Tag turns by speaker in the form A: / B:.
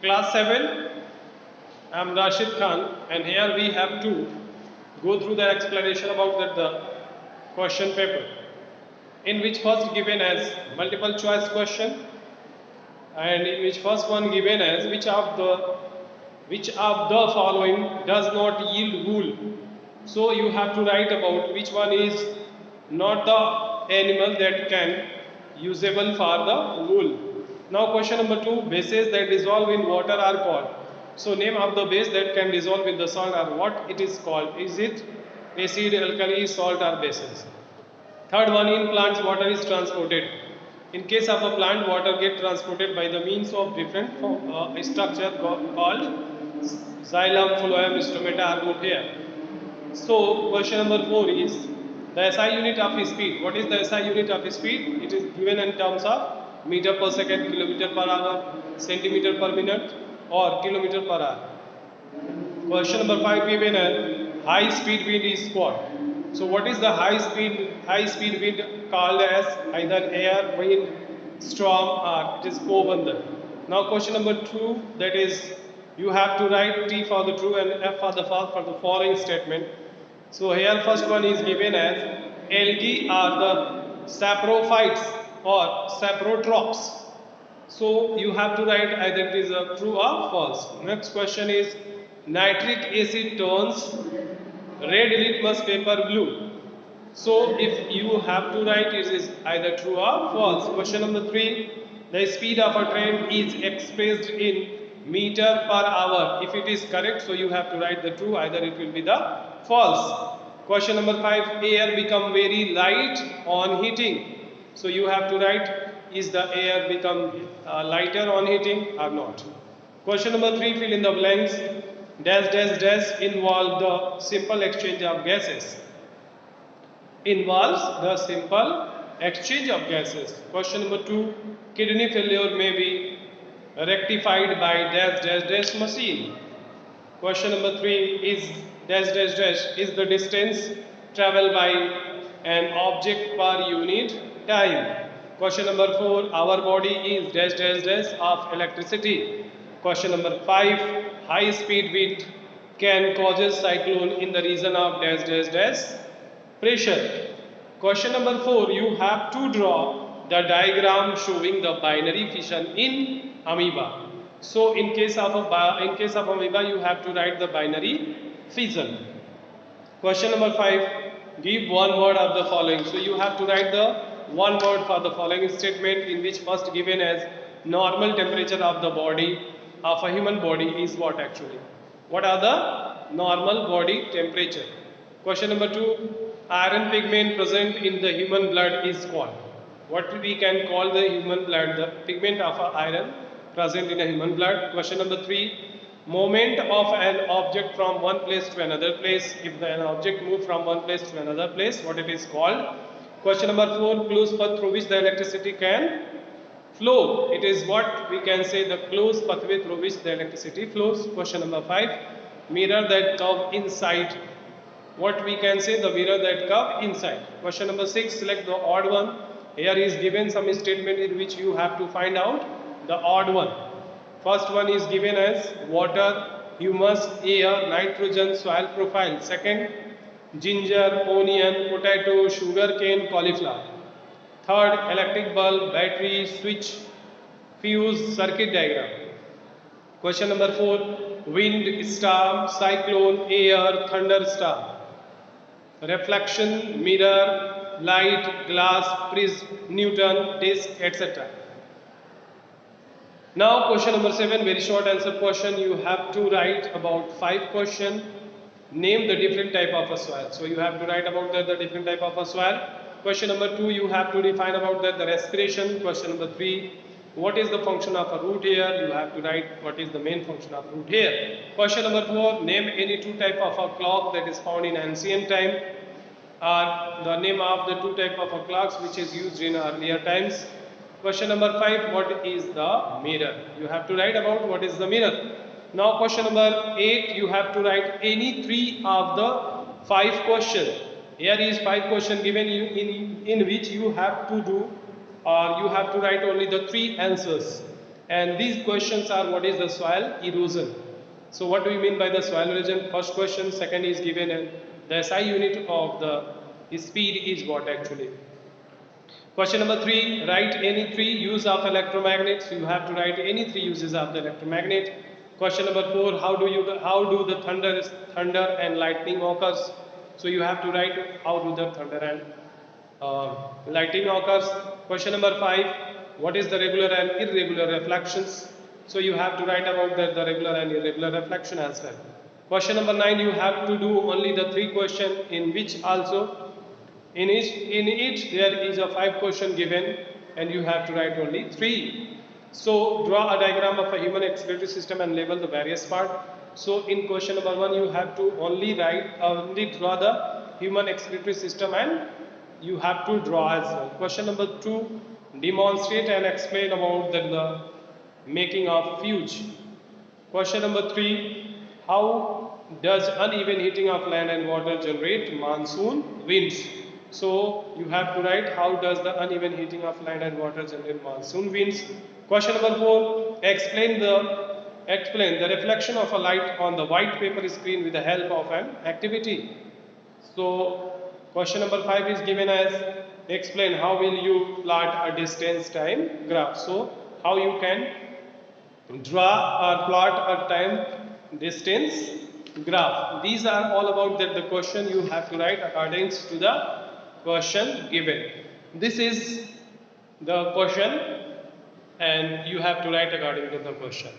A: Class 7, I am Rashid Khan, and here we have to go through the explanation about the question paper, in which first given as multiple choice question, and in which first one given as which of the following does not yield wool. So you have to write about which one is not the animal that can usable for the wool. Now question number 2, bases that dissolve in water are called. So name of the base that can dissolve with the salt are what it is called. Is it acid, alkali, salt or bases? Third one, in plants water is transported. In case of a plant, water get transported by the means of different structure called xylem, phloem, stomata are not here. So question number 4 is the SI unit of speed. What is the SI unit of speed? It is given in terms of meter per second, kilometer per hour, centimeter per minute or kilometer per hour. Question number 5 given as high speed wind is what? So what is the high speed wind called as? Either air, wind, storm or it is Kobandar. Now question number 2, that is you have to write T for the true and F for the false for the following statement. So here first one is given as algae are the saprophytes or saprotrophs. So you have to write either it is a true or false. Next question is nitric acid turns red litmus paper blue. So if you have to write it is either true or false. Question number 3, the speed of a train is expressed in meter per hour. If it is correct, so you have to write the true, either it will be the false. Question number 5, air become very light on heating. So you have to write is the air become lighter on heating or not. Question number 3, fill in the blanks. Dash dash dash involve the simple exchange of gases. Involves the simple exchange of gases. Question number 2, kidney failure may be rectified by dash dash dash machine. Question number 3 is dash dash dash is the distance traveled by an object per unit time. Question number 4, our body is dash dash dash of electricity. Question number 5, high speed wind can causes cyclone in the region of dash dash dash pressure. Question number 4, you have to draw the diagram showing the binary fission in amoeba. So in case of amoeba, you have to write the binary fission. Question number 5, give one word of the following. So you have to write the one word for the following statement, in which first given as normal temperature of the body of a human body is what actually? What are the normal body temperature? Question number 2, iron pigment present in the human blood is called. What we can call the human blood, the pigment of iron present in a human blood. Question number 3, movement of an object from one place to another place. If an object moves from one place to another place, what it is called? Question number 4, closed path through which the electricity can flow. It is what we can say the closed pathway through which the electricity flows. Question number 5, mirror that curve inside. What we can say the mirror that curve inside. Question number 6, select the odd one. Here is given some statement in which you have to find out the odd one. First one is given as water, humus, air, nitrogen, soil profile. Second, ginger, onion, potato, sugar cane, cauliflower. Third, electric bulb, battery, switch, fuse, circuit diagram. Question number 4, wind, storm, cyclone, air, thunderstorm. Reflection, mirror, light, glass, prism, Newton, disk, etc. Now question number 7, very short answer question. You have to write about 5 questions. Name the different type of a soil. So you have to write about the different type of a soil. Question number 2, you have to define about the respiration. Question number 3, what is the function of a root hair? You have to write what is the main function of root hair. Question number 4, name any 2 type of a clock that is found in ancient time. The name of the 2 type of a clocks which is used in earlier times. Question number 5, what is the mirror? You have to write about what is the mirror. Now question number 8, you have to write any 3 of the 5 questions. Here is 5 questions given you in which you have to do or you have to write only the 3 answers. And these questions are what is the soil erosion. So what do you mean by the soil erosion? First question, second is given, and the SI unit of the speed is what actually. Question number 3, write any 3 use of electromagnets. You have to write any 3 uses of the electromagnet. Question number 4, how do the thunder and lightning occurs? So you have to write how do the thunder and lightning occurs. Question number 5, what is the regular and irregular reflections? So you have to write about the regular and irregular reflection as well. Question number 9, you have to do only the 3 question in which also in each there is a 5 question given and you have to write only 3. So draw a diagram of a human excretory system and label the various part. So in question number 1 you have to only draw the human excretory system and you have to draw as well. Question number 2, demonstrate and explain about the making of fuse. Question number 3, how does uneven heating of land and water generate monsoon winds? So you have to write how does the uneven heating of land and water generate monsoon winds. Question number 4, explain the reflection of a light on the white paper screen with the help of an activity. So question number 5 is given as explain how will you plot a distance time graph. So how you can draw or plot a time distance graph. These are all about the question you have to write according to the question given. This is the question and you have to write according to the question.